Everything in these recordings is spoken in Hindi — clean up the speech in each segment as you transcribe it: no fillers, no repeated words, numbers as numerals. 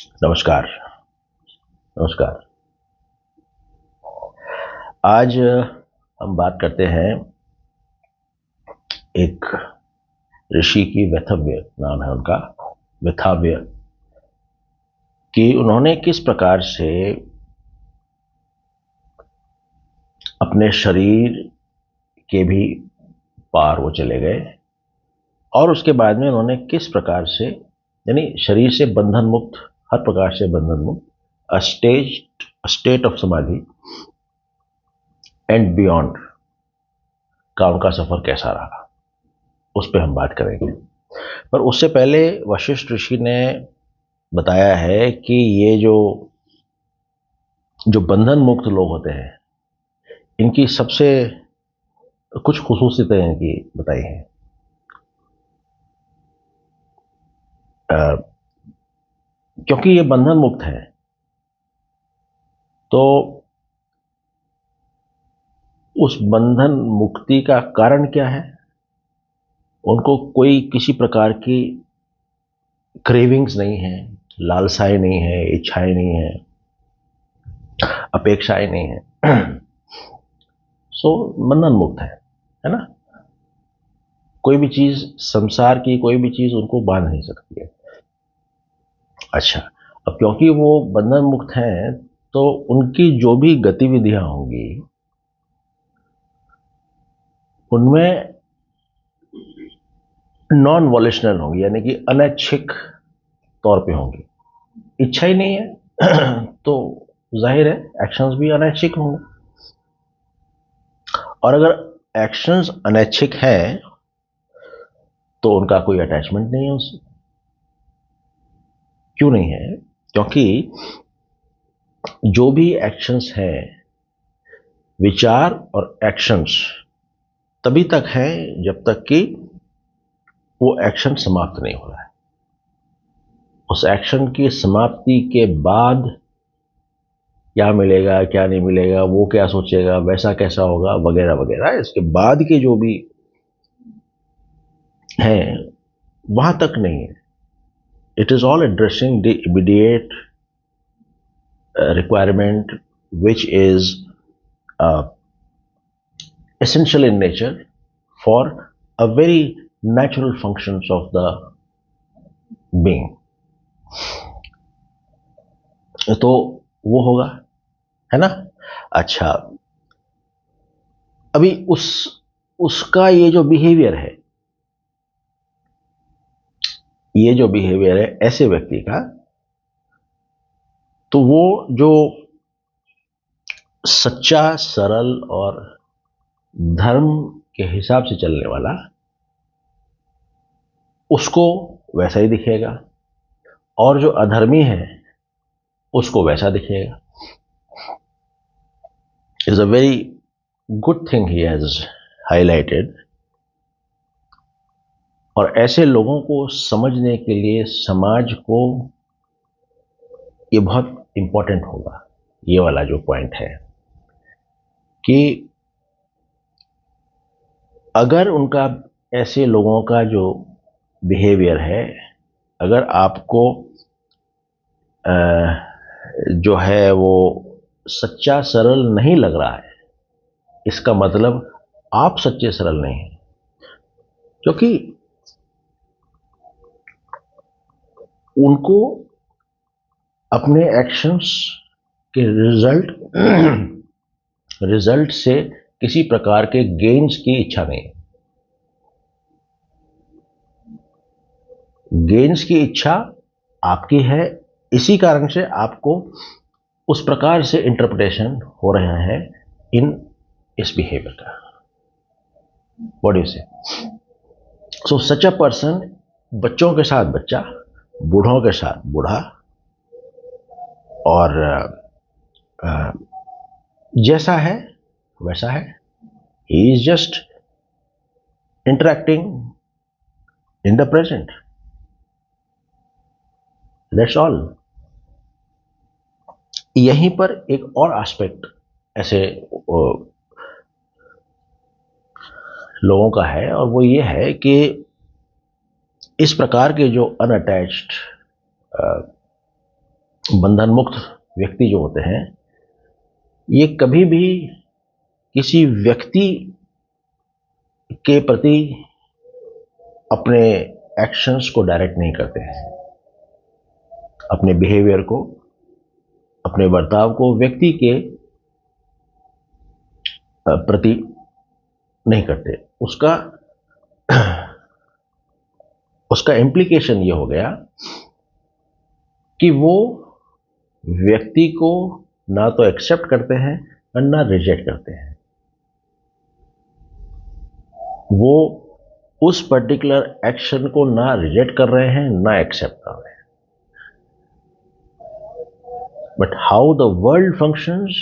नमस्कार। नमस्कार। आज हम बात करते हैं एक ऋषि की, वेथव्य नाम है उनका, वेथाव्य, कि उन्होंने किस प्रकार से अपने शरीर के भी पार वो चले गए और उसके बाद में उन्होंने किस प्रकार से, यानी शरीर से बंधन मुक्त, हर प्रकार से बंधन मुक्त, स्टेट ऑफ समाधि एंड बियॉन्ड का उनका सफर कैसा रहा, उस पर हम बात करेंगे। पर उससे पहले वशिष्ठ ऋषि ने बताया है कि ये जो जो बंधन मुक्त लोग होते हैं, इनकी सबसे कुछ खुसूसियतें इनकी बताई हैं। क्योंकि ये बंधन मुक्त है, तो उस बंधन मुक्ति का कारण क्या है? उनको कोई किसी प्रकार की क्रेविंग्स नहीं है, लालसाएं नहीं है, इच्छाएं नहीं है, अपेक्षाएं नहीं है। सो बंधन मुक्त है ना। कोई भी चीज, संसार की कोई भी चीज उनको बांध नहीं सकती है। अच्छा, अब क्योंकि वो बंधन मुक्त हैं, तो उनकी जो भी गतिविधियां होंगी उनमें नॉन वॉलेशनल होंगी, यानी कि अनैच्छिक तौर पे होंगी। इच्छा ही नहीं है तो जाहिर है एक्शंस भी अनैच्छिक होंगे। और अगर एक्शंस अनैच्छिक हैं तो उनका कोई अटैचमेंट नहीं है उससे। क्यों नहीं है? क्योंकि जो भी एक्शंस हैं, विचार और एक्शंस तभी तक है जब तक कि वो एक्शन समाप्त नहीं हो रहा है। उस एक्शन की समाप्ति के बाद क्या मिलेगा, क्या नहीं मिलेगा, वो क्या सोचेगा, वैसा कैसा होगा, वगैरह वगैरह, इसके बाद के जो भी हैं वहां तक नहीं है। It is all addressing the immediate requirement which is essential in nature for a very natural functions of the being। तो वो होगा, है ना। अच्छा, अभी उसका ये जो बिहेवियर है, ये जो बिहेवियर है ऐसे व्यक्ति का, तो वो जो सच्चा, सरल और धर्म के हिसाब से चलने वाला, उसको वैसा ही दिखेगा, और जो अधर्मी है उसको वैसा दिखेगा। Is a very good thing he has highlighted. और ऐसे लोगों को समझने के लिए समाज को ये बहुत इंपॉर्टेंट होगा, ये वाला जो पॉइंट है, कि अगर उनका, ऐसे लोगों का जो बिहेवियर है, अगर आपको जो है वो सच्चा सरल नहीं लग रहा है, इसका मतलब आप सच्चे सरल नहीं हैं। क्योंकि उनको अपने एक्शंस के रिजल्ट से किसी प्रकार के गेन्स की इच्छा नहीं है। गेन्स की इच्छा आपकी है, इसी कारण से आपको उस प्रकार से इंटरप्रिटेशन हो रहा है इन इस बिहेवियर का। व्हाट डू यू से? सो सच अ पर्सन, बच्चों के साथ बच्चा, बूढ़ों के साथ बूढ़ा, और जैसा है वैसा है। He is just interacting in the present, that's all. यहीं पर एक और एस्पेक्ट ऐसे लोगों का है, और वो ये है कि इस प्रकार के जो अनअटैच्ड बंधन मुक्त व्यक्ति जो होते हैं, ये कभी भी किसी व्यक्ति के प्रति अपने एक्शंस को डायरेक्ट नहीं करते हैं। अपने बिहेवियर को, अपने बर्ताव को व्यक्ति के प्रति नहीं करते। उसका इम्प्लीकेशन ये हो गया कि वो व्यक्ति को ना तो एक्सेप्ट करते हैं और ना रिजेक्ट करते हैं। वो उस पर्टिकुलर एक्शन को ना रिजेक्ट कर रहे हैं ना एक्सेप्ट कर रहे हैं। But how the world functions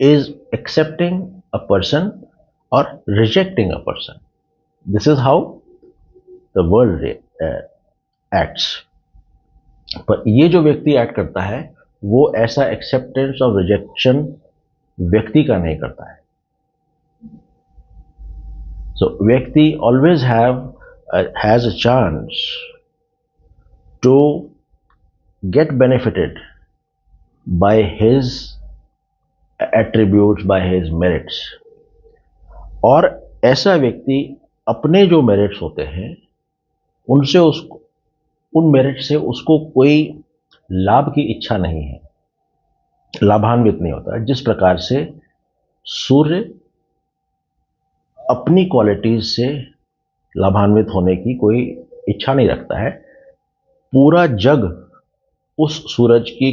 is accepting a person और rejecting a person. This is how the world acts. पर ये जो व्यक्ति एक्ट करता है वो ऐसा एक्सेप्टेंस और रिजेक्शन व्यक्ति का नहीं करता है। So व्यक्ति always has a chance to get benefited by his attributes, by his merits। और ऐसा व्यक्ति अपने जो मेरिट्स होते हैं उनसे उन मेरिट से उसको कोई लाभ की इच्छा नहीं है, लाभान्वित नहीं होता। जिस प्रकार से सूर्य अपनी क्वालिटीज से लाभान्वित होने की कोई इच्छा नहीं रखता है, पूरा जग उस सूरज की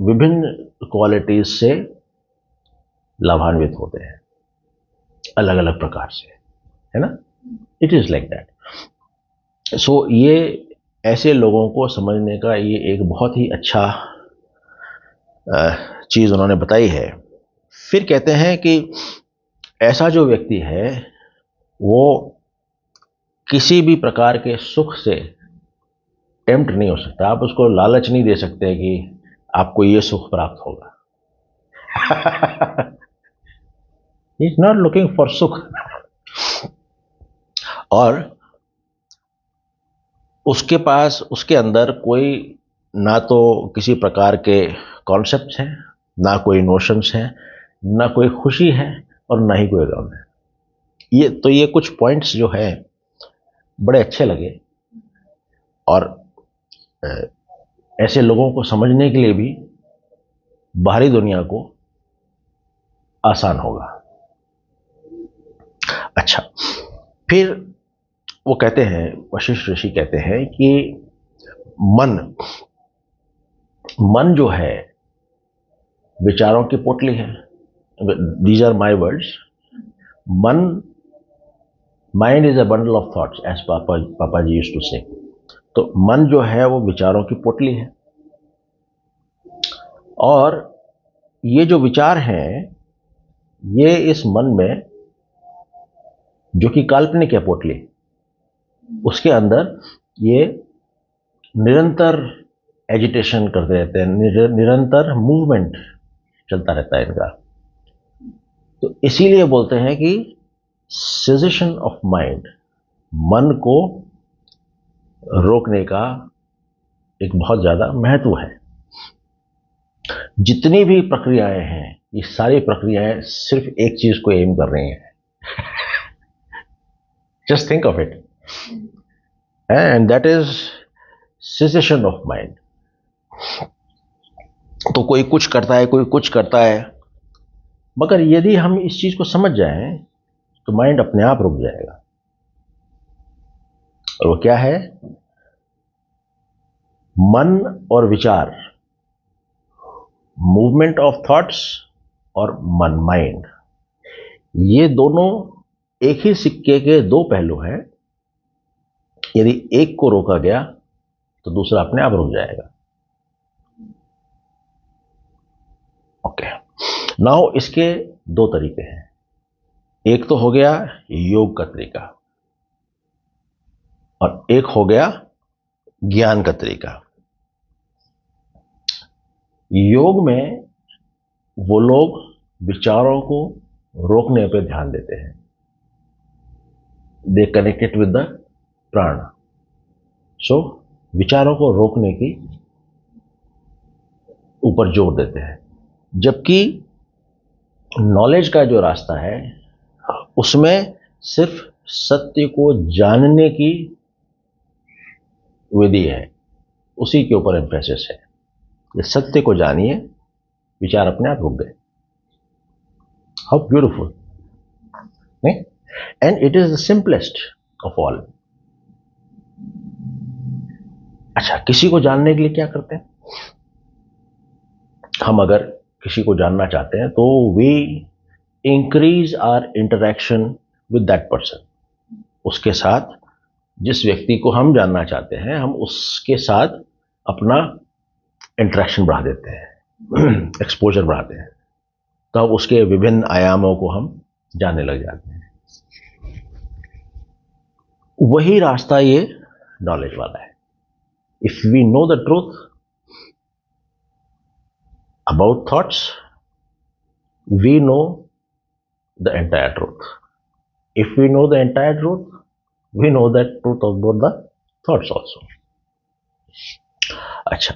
विभिन्न क्वालिटीज से लाभान्वित होते हैं, अलग अलग प्रकार से, है ना। It is like that. So ये ऐसे लोगों को समझने का ये एक बहुत ही अच्छा चीज उन्होंने बताई है। फिर कहते हैं कि ऐसा जो व्यक्ति है वो किसी भी प्रकार के सुख से टेम्प्ट नहीं हो सकता। आप उसको लालच नहीं दे सकते कि आपको ये सुख प्राप्त होगा। He is not looking for सुख। और उसके पास, उसके अंदर कोई ना तो किसी प्रकार के कॉन्सेप्ट्स हैं, ना कोई नोशंस हैं, ना कोई खुशी है और ना ही कोई गम है। ये कुछ पॉइंट्स जो है बड़े अच्छे लगे और ऐसे लोगों को समझने के लिए भी बाहरी दुनिया को आसान होगा। अच्छा, फिर वो कहते हैं, वशिष्ठ ऋषि कहते हैं कि मन जो है विचारों की पोटली है। These are my words. Mind is a bundle of thoughts, as papa ji used to से। तो मन जो है वो विचारों की पोटली है, और ये जो विचार हैं ये इस मन में, जो कि काल्पनिक है पोटली, उसके अंदर ये निरंतर एजिटेशन करते रहते हैं, निरंतर मूवमेंट चलता रहता है इनका। तो इसीलिए बोलते हैं कि सेसेशन ऑफ माइंड, मन को रोकने का एक बहुत ज्यादा महत्व है। जितनी भी प्रक्रियाएं हैं ये सारी प्रक्रियाएं सिर्फ एक चीज को एम कर रही हैं। Just think of it, and that is cessation of mind. तो कोई कुछ करता है, कोई कुछ करता है, मगर यदि हम इस चीज को समझ जाएं तो माइंड अपने आप रुक जाएगा। और वो क्या है? मन और विचार, मूवमेंट ऑफ थॉट्स और मन, माइंड, ये दोनों एक ही सिक्के के दो पहलू हैं। यदि एक को रोका गया तो दूसरा अपने आप रुक जाएगा। ओके, नाउ इसके दो तरीके हैं। एक तो हो गया योग का तरीका और एक हो गया ज्ञान का तरीका। योग में वो लोग विचारों को रोकने पर ध्यान देते हैं। दे कनेक्टेड विद द प्राण। सो विचारों को रोकने की ऊपर जोर देते हैं, जबकि नॉलेज का जो रास्ता है उसमें सिर्फ सत्य को जानने की विधि है, उसी के ऊपर एम्फेसिस है। ये सत्य को जानिए, विचार अपने आप रुक गए। हाउ ब्यूटिफुल, नहीं? And it is the simplest of all. अच्छा, किसी को जानने के लिए क्या करते हैं हम? अगर किसी को जानना चाहते हैं तो we increase our interaction with that person. उसके साथ, जिस व्यक्ति को हम जानना चाहते हैं, हम उसके साथ अपना इंटरेक्शन बढ़ा देते हैं, एक्सपोजर बढ़ाते हैं, तो अब उसके विभिन्न आयामों को हम जानने लग जाते हैं। वही रास्ता ये नॉलेज वाला है। If we know the truth about thoughts, we know the entire truth. If we know the entire truth, we know the truth about the thoughts also. अच्छा,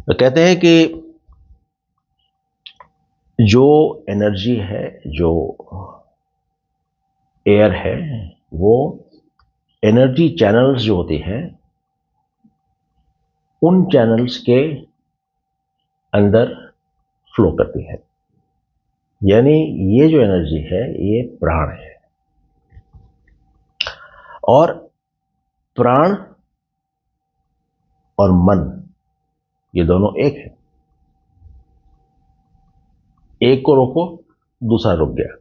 तो कहते हैं कि जो एनर्जी है, जो एयर है, वो एनर्जी चैनल्स जो होती हैं, उन चैनल्स के अंदर फ्लो करती है। यानी ये जो एनर्जी है, ये प्राण है, और प्राण और मन ये दोनों एक है। एक को रोको, दूसरा रुक गया।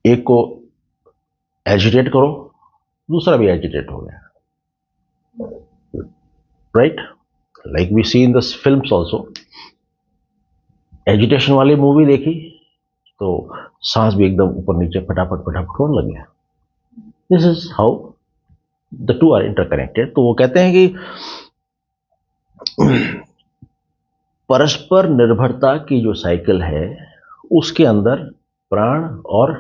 एक को एजिटेट करो, दूसरा भी एजिटेट हो गया। Right? Like we see in the films also. Agitation वाली मूवी देखी तो सांस भी एकदम ऊपर नीचे फटाफट फटाफट होने लग गया। This is how the two are interconnected. तो वो कहते हैं कि परस्पर निर्भरता की जो साइकिल है, उसके अंदर प्राण और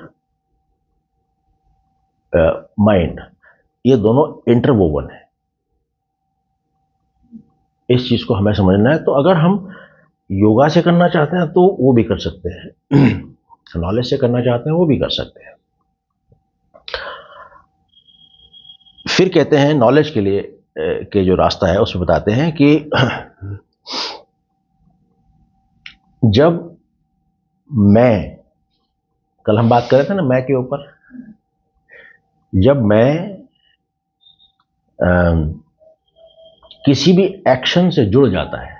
माइंड ये दोनों इंटरवोवन है। इस चीज को हमें समझना है। तो अगर हम योगा से करना चाहते हैं तो वो भी कर सकते हैं, नॉलेज से करना चाहते हैं वो भी कर सकते हैं। फिर कहते हैं नॉलेज के लिए के जो रास्ता है उसमें बताते हैं कि जब मैं, कल हम बात कर रहे थे ना मैं के ऊपर, जब मैं किसी भी एक्शन से जुड़ जाता है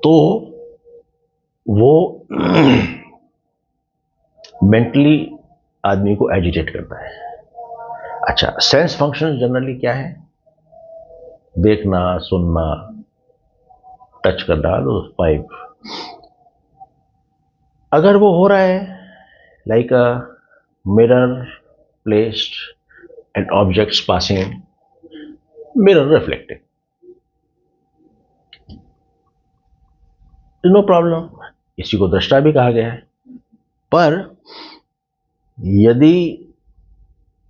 तो वो मेंटली आदमी को एजिटेट करता है। अच्छा, सेंस फंक्शन जनरली क्या है? देखना, सुनना, टच करना, तो फाइव। अगर वो हो रहा है like a mirror placed and objects passing, mirror reflecting, no problem, इसी को दृष्टा भी कहा गया है। पर यदि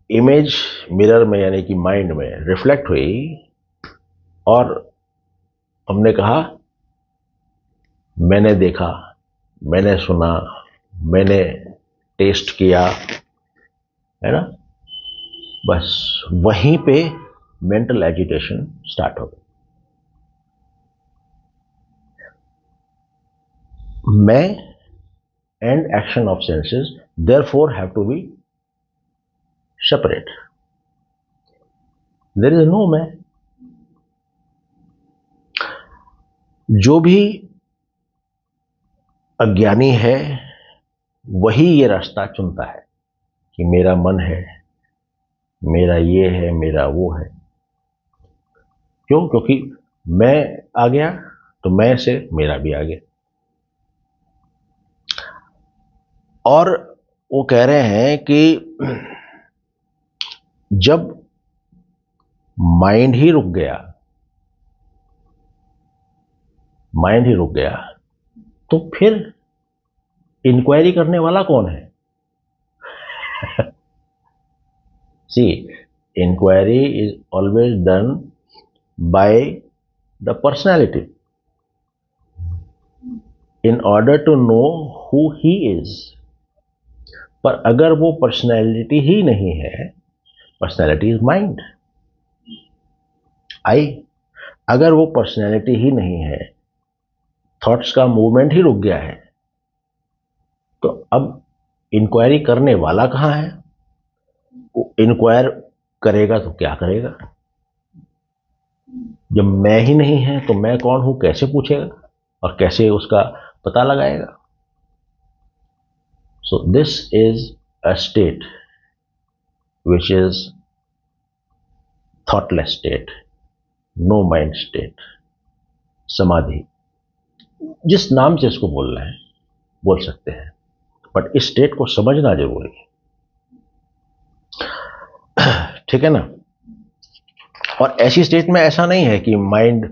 इमेज मिरर में यानी कि माइंड में रिफ्लेक्ट हुई और हमने कहा मैंने देखा, मैंने सुना, मैंने टेस्ट किया, है ना, बस वहीं पे मेंटल एजिटेशन स्टार्ट हो गई। मैं and action of senses therefore have to be separate. There is no मैं। जो भी अज्ञानी है वही ये रास्ता चुनता है कि मेरा मन है, मेरा ये है, मेरा वो है। क्यों? क्योंकि मैं आ गया तो मैं से मेरा भी आ गया। और वो कह रहे हैं कि जब माइंड ही रुक गया, माइंड ही रुक गया, तो फिर इंक्वायरी करने वाला कौन है? See, inquiry is always done by the personality in order to know who he is. पर अगर वो पर्सनैलिटी ही नहीं है, पर्सनैलिटी इज माइंड, आई, अगर वो पर्सनैलिटी ही नहीं है, थॉट्स का मूवमेंट ही रुक गया है, तो अब इंक्वायरी करने वाला कहाँ है? वो इंक्वायर करेगा तो क्या करेगा? जब मैं ही नहीं है तो मैं कौन हूं कैसे पूछेगा और कैसे उसका पता लगाएगा? So this is a state which is thoughtless state, no mind state, samadhi, जिस नाम से इसको बोल रहे हैं बोल सकते हैं, बट इस स्टेट को समझना जरूरी है। ठीक है ना? और ऐसी स्टेट में ऐसा नहीं है कि माइंड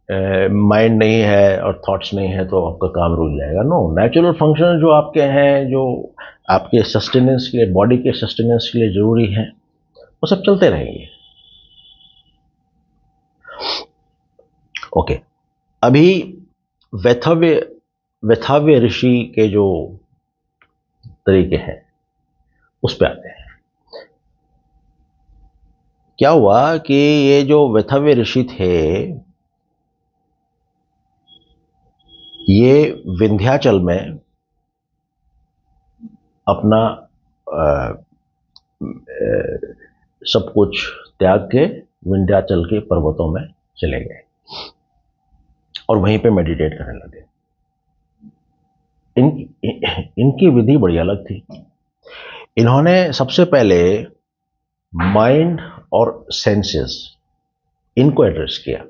नहीं है और थॉट्स नहीं है तो आपका काम रुक जाएगा। नो, नेचुरल फंक्शन जो आपके हैं, जो आपके सस्टेनेंस के लिए, बॉडी के सस्टेनेंस के लिए जरूरी है, वो सब चलते रहेंगे। ओके, अभी वेथव्य ऋषि के जो तरीके हैं उस पर आते हैं। क्या हुआ कि ये जो वेथव्य ऋषि थे, ये विंध्याचल में अपना सब कुछ त्याग के विंध्याचल के पर्वतों में चले गए और वहीं पे मेडिटेट करने लगे। इनकी विधि बड़ी अलग थी। इन्होंने सबसे पहले माइंड और सेंसेस इनको एड्रेस किया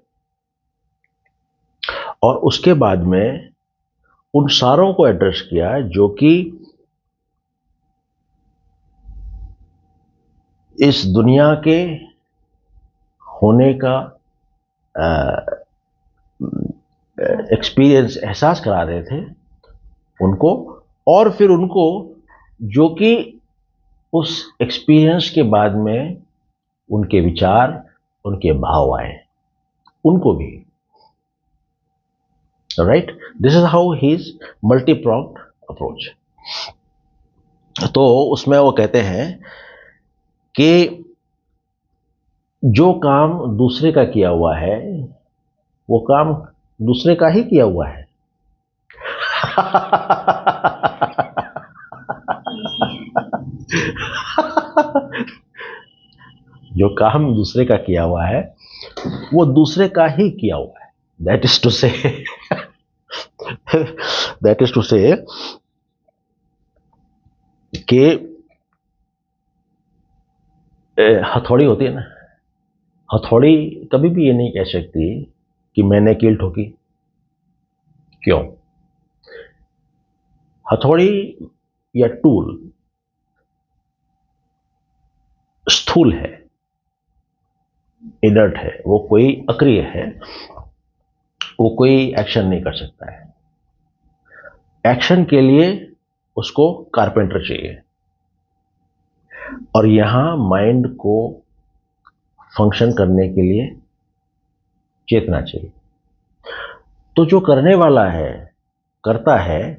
और उसके बाद में उन सारों को एड्रेस किया जो कि इस दुनिया के होने का एक्सपीरियंस, एहसास करा रहे थे उनको, और फिर उनको जो कि उस एक्सपीरियंस के बाद में उनके विचार, उनके भाव आए, उनको भी। Right, this is how his multipronged approach. तो उसमें वो कहते हैं कि जो काम दूसरे का किया हुआ है वो काम दूसरे का ही किया हुआ है। जो काम दूसरे का किया हुआ है वो दूसरे का ही किया हुआ है। दैट इज टू से कि हथौड़ी होती है ना, हथौड़ी कभी भी ये नहीं कह सकती कि मैंने कील ठोकी। क्यों? हथौड़ी या टूल स्थूल है, इनर्ट है, वो कोई अक्रिय है, वो कोई एक्शन नहीं कर सकता है। एक्शन के लिए उसको कारपेंटर चाहिए, और यहां माइंड को फंक्शन करने के लिए चेतना चाहिए। तो जो करने वाला है, करता है,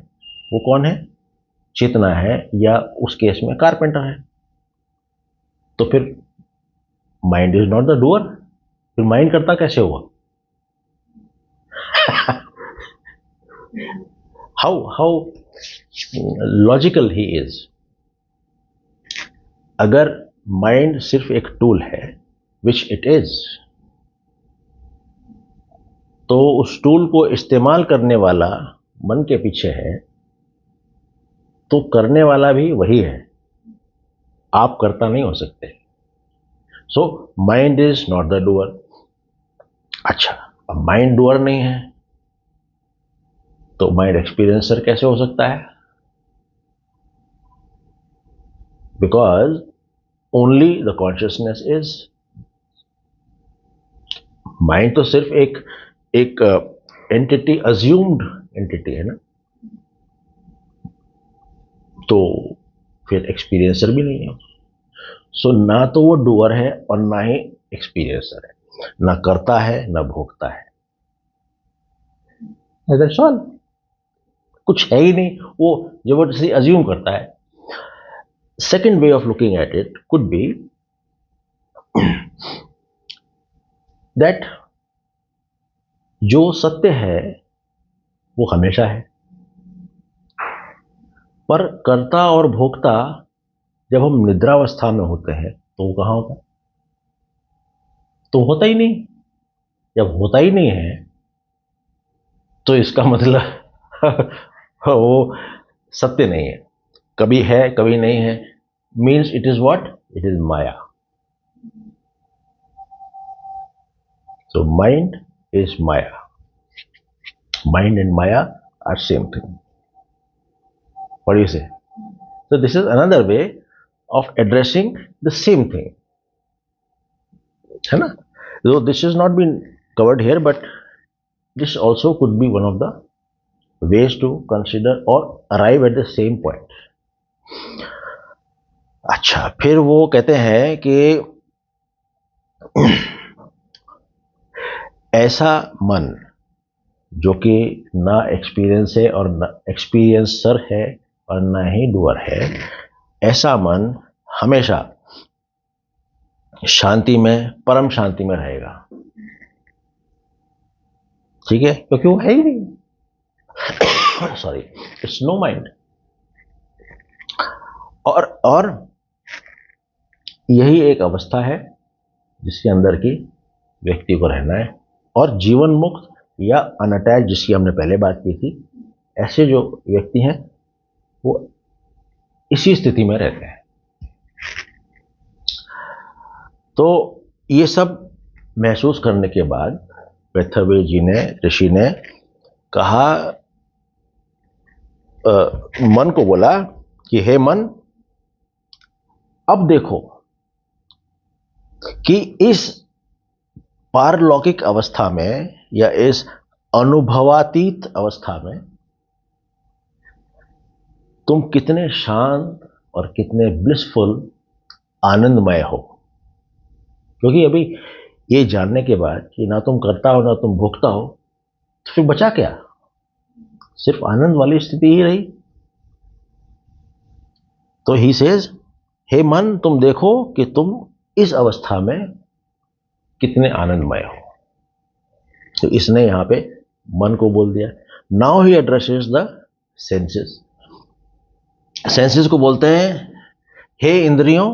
वो कौन है? चेतना है, या उस केस में कारपेंटर है। तो फिर mind is not the doer, फिर माइंड करता कैसे हुआ? How logical he is. अगर माइंड सिर्फ एक टूल है, विच इट इज, तो उस टूल को इस्तेमाल करने वाला मन के पीछे है, तो करने वाला भी वही है, आप करता नहीं हो सकते। सो mind is not the doer. अच्छा, अब माइंड डूअर नहीं है तो माइंड एक्सपीरियंसर कैसे हो सकता है? Because only the consciousness is. Mind तो सिर्फ एक एंटिटी, अज्यूम्ड एंटिटी है ना, तो फिर एक्सपीरियंसर भी नहीं है। सो ना तो वो डूअर है और ना ही एक्सपीरियंसर है, ना करता है ना भोगता है, दैट्स ऑल। कुछ है ही नहीं, वो जबरदस्ती अज्यूम करता है। Second way of looking at it could be that जो सत्य है वो हमेशा है, पर कर्ता और भोक्ता जब हम निद्रावस्था में होते हैं तो वो कहाँ होता है? तो होता ही नहीं। जब होता ही नहीं है तो इसका मतलब वो सत्य नहीं है। कभी है कभी नहीं है, means it is what? It is maya. So mind is maya. Mind and maya are same thing. What do you say? So this is another way of addressing the same thing, है ना? Though this has not been covered here, but this also could be one of the ways to consider or arrive at the same point. अच्छा, फिर वो कहते हैं कि ऐसा मन जो कि ना एक्सपीरियंस है और ना एक्सपीरियंसर है और ना ही डूअर है, ऐसा मन हमेशा शांति में, परम शांति में रहेगा। ठीक है, क्योंकि वो है ही नहीं। Sorry, it's no mind. और यही एक अवस्था है जिसके अंदर की व्यक्ति को रहना है। और जीवन मुक्त या अनअटैच, जिसकी हमने पहले बात की थी, ऐसे जो व्यक्ति हैं वो इसी स्थिति में रहते हैं। तो ये सब महसूस करने के बाद पृथ्वी जी ने, ऋषि ने कहा, मन को बोला कि हे मन, अब देखो कि इस पारलौकिक अवस्था में या इस अनुभवातीत अवस्था में तुम कितने शांत और कितने ब्लिसफुल, आनंदमय हो। क्योंकि अभी ये जानने के बाद कि ना तुम करता हो ना तुम भोगता हो, तो फिर बचा क्या? सिर्फ आनंद वाली स्थिति ही रही। तो ही सेज, हे मन, तुम देखो कि तुम इस अवस्था में कितने आनंदमय हो। तो इसने यहां पे मन को बोल दिया। Now he addresses the senses. Senses को बोलते हैं, हे इंद्रियों,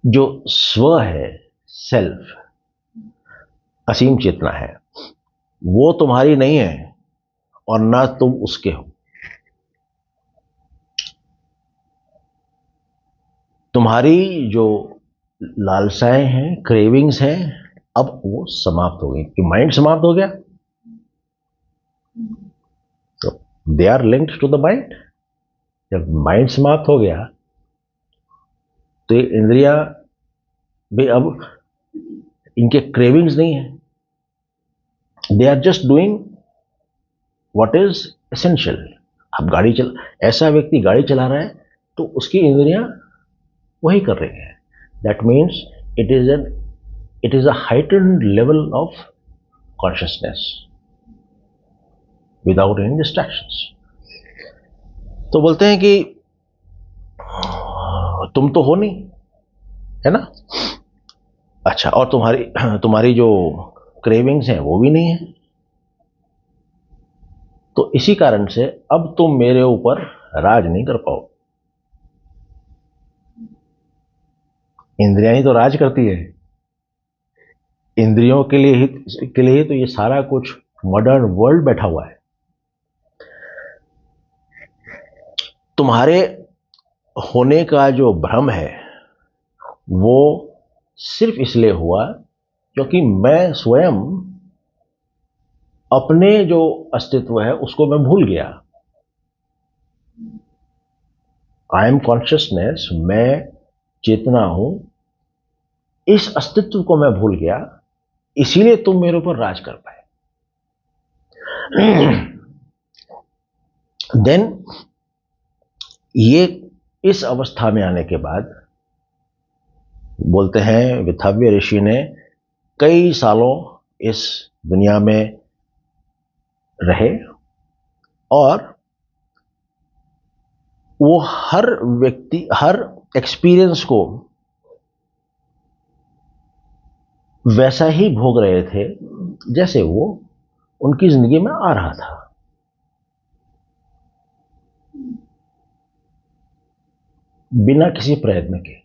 जो स्व है, सेल्फ, असीम चेतना है, वो तुम्हारी नहीं है और ना तुम उसके हो। तुम्हारी जो लालसाएं हैं, क्रेविंग्स हैं, अब वो समाप्त हो गई कि माइंड समाप्त हो गया। तो they are linked to the mind. जब माइंड समाप्त हो गया तो ये इंद्रियां भी अब इनके क्रेविंग्स नहीं है। They are just doing what is essential. अब ऐसा व्यक्ति गाड़ी चला रहा है तो उसकी इंद्रियां वही कर रही है। That means it is a heightened level of consciousness without any distractions. तो बोलते हैं कि तुम तो हो नहीं, है ना? अच्छा, और तुम्हारी जो क्रेविंग्स हैं वो भी नहीं है। तो इसी कारण से अब तुम मेरे ऊपर राज नहीं कर पाओ। इंद्रियां ही तो राज करती है। इंद्रियों के लिए ही तो ये सारा कुछ मॉडर्न वर्ल्ड बैठा हुआ है। तुम्हारे होने का जो भ्रम है वो सिर्फ इसलिए हुआ क्योंकि मैं स्वयं अपने जो अस्तित्व है उसको मैं भूल गया। आई एम कॉन्शियसनेस, मैं चेतना हूं, इस अस्तित्व को मैं भूल गया, इसीलिए तुम मेरे ऊपर राज कर पाए। देन ये इस अवस्था में आने के बाद बोलते हैं विथाव्य ऋषि ने कई सालों इस दुनिया में रहे और वो हर व्यक्ति, हर एक्सपीरियंस को वैसा ही भोग रहे थे जैसे वो उनकी जिंदगी में आ रहा था। बिना किसी प्रयत्न के।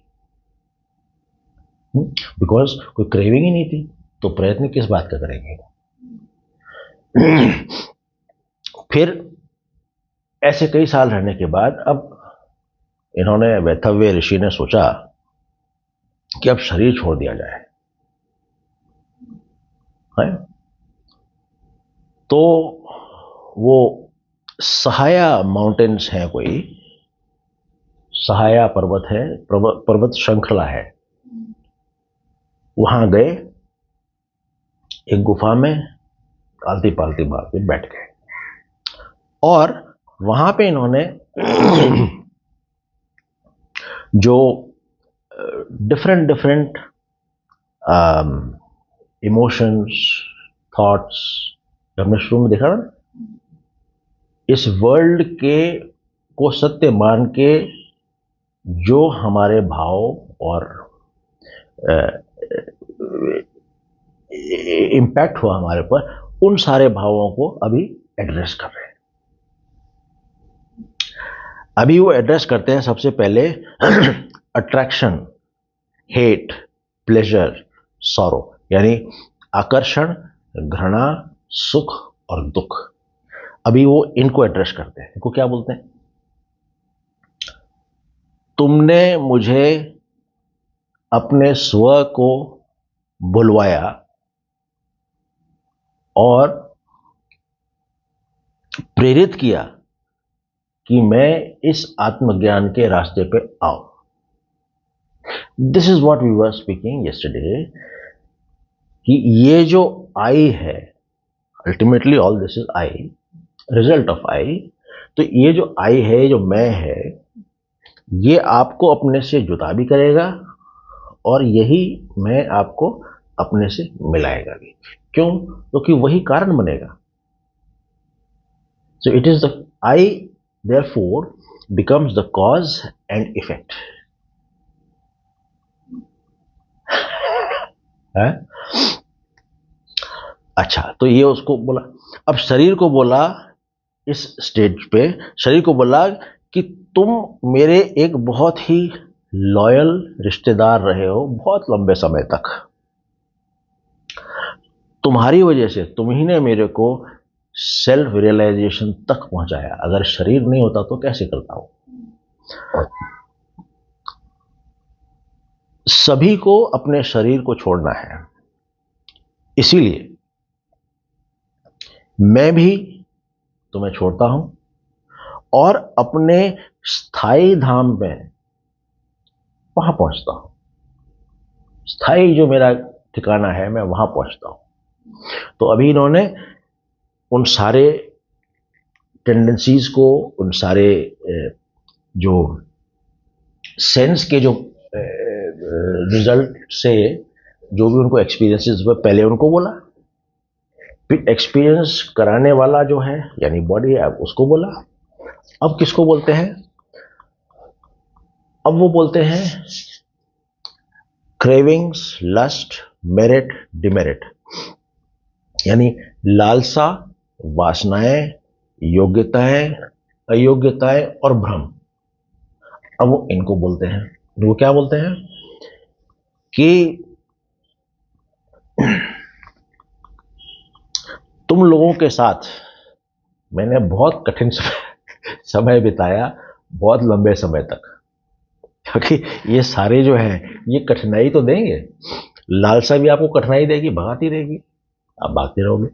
बिकॉज कोई क्रेविंग ही नहीं थी, तो प्रयत्न किस बात का करेंगे। फिर ऐसे कई साल रहने के बाद अब इन्होंने, वैथव्य ऋषि ने सोचा कि अब शरीर छोड़ दिया जाए, है? तो वो सहाया माउंटेन्स हैं, कोई सहाया पर्वत है, पर्वत श्रृंखला है, वहां गए, एक गुफा में आलती पालती मार के बैठ गए और वहां पे इन्होंने जो डिफरेंट डिफरेंट इमोशंस, थॉट्स, हमने शुरू में देखा ना, इस वर्ल्ड के को सत्य मान के जो हमारे भाव और इम्पैक्ट हुआ हमारे पर, उन सारे भावों को अभी एड्रेस कर रहे हैं। अभी वो एड्रेस करते हैं सबसे पहले अट्रैक्शन, हेट, प्लेजर, सॉरो, यानी आकर्षण, घृणा, सुख और दुख। अभी वो इनको एड्रेस करते हैं। इनको क्या बोलते हैं? तुमने मुझे अपने स्व को बुलवाया और प्रेरित किया कि मैं इस आत्मज्ञान के रास्ते पे आऊं। This is what we were speaking yesterday, कि ये जो आई है, ultimately all this is I, result of I. तो ये जो आई है, जो मैं है, ये आपको अपने से जुदा भी करेगा और यही मैं आपको अपने से मिलाएगा भी। क्यों? क्योंकि वही कारण बनेगा। So it is the I therefore becomes the cause and effect. है? अच्छा, तो ये उसको बोला। अब शरीर को बोला, इस स्टेज पे शरीर को बोला कि तुम मेरे एक बहुत ही लॉयल रिश्तेदार रहे हो बहुत लंबे समय तक, तुम्हारी वजह से, तुम ही ने मेरे को सेल्फ रियलाइजेशन तक पहुंचाया। अगर शरीर नहीं होता तो कैसे करता हूं? सभी को अपने शरीर को छोड़ना है, इसीलिए मैं भी तुम्हें छोड़ता हूं और अपने स्थायी धाम में वहां पहुंचता हूं। स्थायी जो मेरा ठिकाना है, मैं वहां पहुंचता हूं। तो अभी इन्होंने उन सारे टेंडेंसीज को, उन सारे जो सेंस के जो रिजल्ट से जो भी उनको एक्सपीरियंसेस हुए, पहले उनको बोला, फिर एक्सपीरियंस कराने वाला जो है यानी बॉडी है, उसको बोला। अब किसको बोलते हैं? अब वो बोलते हैं क्रेविंग्स, लस्ट, मेरिट, डिमेरिट, यानी लालसा, वासनाएं, योग्यताएं, अयोग्यताएं और भ्रम। अब वो इनको बोलते हैं। वो क्या बोलते हैं कि तुम लोगों के साथ मैंने बहुत कठिन समय बिताया, बहुत लंबे समय तक, क्योंकि ये सारे जो है ये कठिनाई तो देंगे। लालसा भी आपको कठिनाई देगी, भगाती रहेगी, आप भागते रहोगे।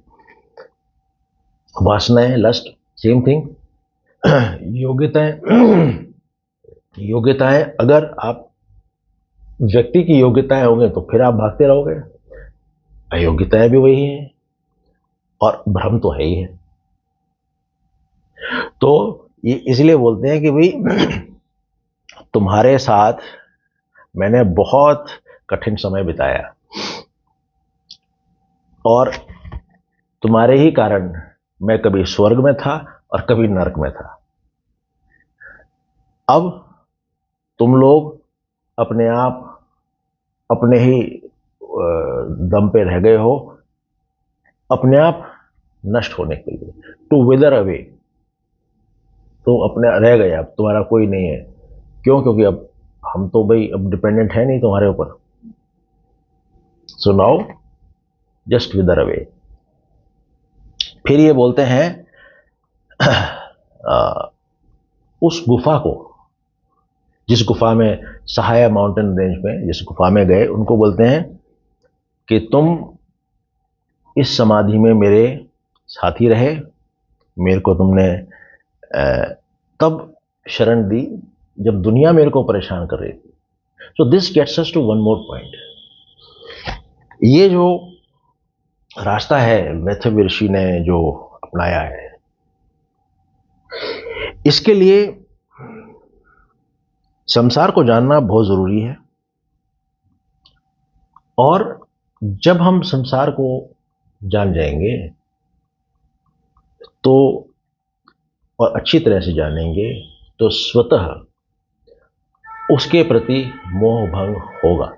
वासनाएं, लस्ट, सेम थिंग। योग्यताएं, योग्यताएं, अगर आप व्यक्ति की योग्यताएं होंगे तो फिर आप भागते रहोगे। अयोग्यताएं भी वही हैं और भ्रम तो है ही है। तो ये इसलिए बोलते हैं कि भाई तुम्हारे साथ मैंने बहुत कठिन समय बिताया, और तुम्हारे ही कारण मैं कभी स्वर्ग में था और कभी नरक में था। अब तुम लोग अपने आप अपने ही दम पे रह गए हो, अपने आप नष्ट होने के लिए, टू विदर अवे। तो अपने रह गए, अब तुम्हारा कोई नहीं है। क्यों? क्योंकि अब हम तो भाई अब डिपेंडेंट है नहीं तुम्हारे ऊपर। So now just विदर away. फिर ये बोलते हैं उस गुफा को, जिस गुफा में सहाया माउंटेन रेंज में जिस गुफा में गए, उनको बोलते हैं कि तुम इस समाधि में मेरे साथी रहे, मेरे को तुमने तब शरण दी जब दुनिया मेरे को परेशान कर रही थी। So this gets us to one more point. ये जो रास्ता है मैथ्यू ऋषि ने जो अपनाया है, इसके लिए संसार को जानना बहुत जरूरी है। और जब हम संसार को जान जाएंगे तो, और अच्छी तरह से जानेंगे, तो स्वतः उसके प्रति मोह भंग होगा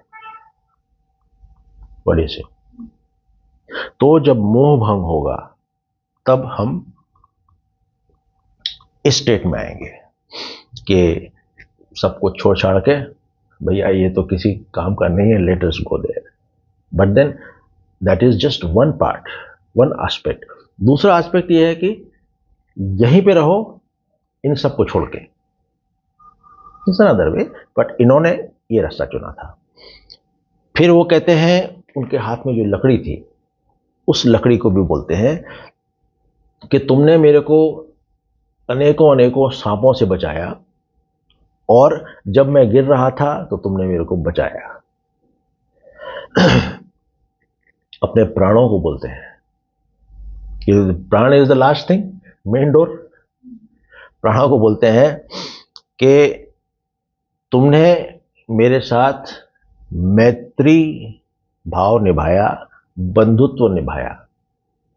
बड़े से। तो जब मोह भंग होगा तब हम इस स्टेट में आएंगे कि सब कुछ छोड़ छाड़ के, भैया ये तो किसी काम का नहीं है, let us go there. But then that is just one part, one aspect. दूसरा एस्पेक्ट ये है कि यहीं पे रहो इन सब को छोड़ के, इट्स अनदर वे, बट इन्होंने ये रास्ता चुना था। फिर वो कहते हैं उनके हाथ में जो लकड़ी थी, उस लकड़ी को भी बोलते हैं कि तुमने मेरे को अनेकों अनेकों सांपों से बचाया, और जब मैं गिर रहा था तो तुमने मेरे को बचाया। अपने प्राणों को बोलते हैं कि प्राण is the last thing, main door. प्राणों को बोलते हैं कि तुमने मेरे साथ मैत्री भाव निभाया, बंधुत्व निभाया,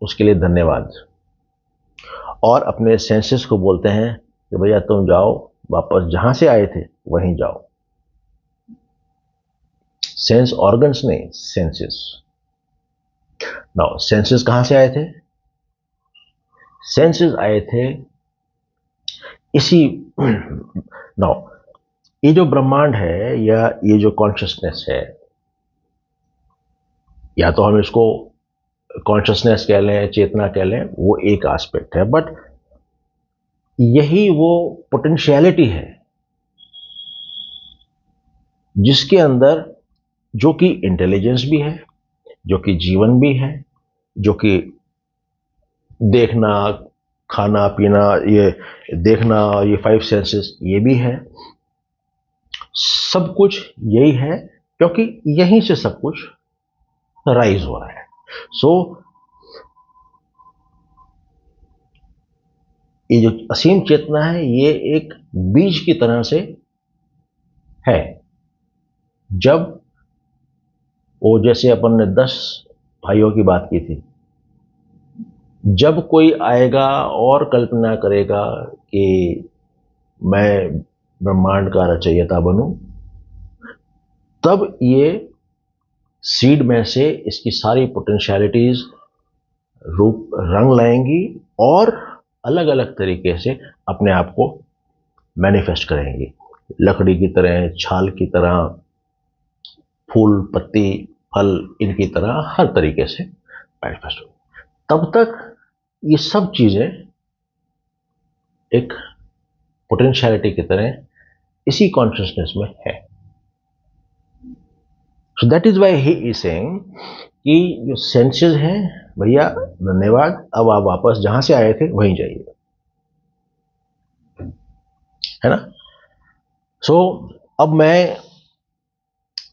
उसके लिए धन्यवाद। और अपने सेंसेस को बोलते हैं कि भैया तुम जाओ, वापस जहां से आए थे वहीं जाओ। सेंस ऑर्गन्स नहीं, सेंसेस। नाउ सेंसेस कहां से आए थे? सेंसेस आए थे इसी नाउ ये जो ब्रह्मांड है, या ये जो कॉन्शियसनेस है, या तो हम इसको कॉन्शियसनेस कह लें, चेतना कह लें, वो एक एस्पेक्ट है, बट यही वो पोटेंशियलिटी है जिसके अंदर, जो कि इंटेलिजेंस भी है, जो कि जीवन भी है, जो कि देखना, खाना पीना, ये देखना, ये फाइव सेंसेस, ये भी है। सब कुछ यही है, क्योंकि यहीं से सब कुछ राइज हो रहा है। सो ये जो असीम चेतना है, ये एक बीज की तरह से है। जब वो, जैसे अपन ने 10 भाइयों की बात की थी, जब कोई आएगा और कल्पना करेगा कि मैं ब्रह्मांड का रचयिता बनूं, तब ये सीड में से इसकी सारी पोटेंशियलिटीज रूप रंग लाएंगी और अलग अलग तरीके से अपने आप को मैनिफेस्ट करेंगी। लकड़ी की तरह, छाल की तरह, फूल, पत्ती, फल, इनकी तरह हर तरीके से मैनिफेस्ट हो। तब तक ये सब चीजें एक पोटेंशियलिटी की तरह इसी कॉन्शियसनेस में है। So that is why he is saying कि जो सेंसेस हैं, भैया धन्यवाद, अब आप वापस जहां से आए थे वहीं जाइए, है ना। सो अब मैं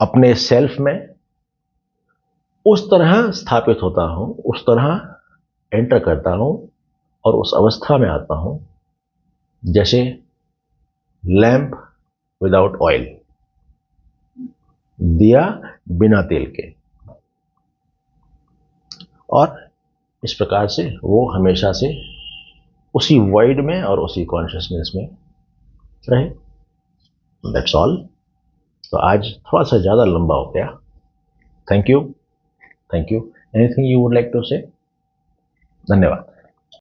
अपने सेल्फ में उस तरह स्थापित होता हूं, उस तरह एंटर करता हूं, और उस अवस्था में आता हूं जैसे लैंप विदाउट ऑयल, दिया बिना तेल के। और इस प्रकार से वो हमेशा से उसी वाइड में और उसी कॉन्शियसनेस में रहे। That's all. तो आज थोड़ा सा ज़्यादा लंबा हो गया। Thank you. Thank you. Anything you would like to say? धन्यवाद।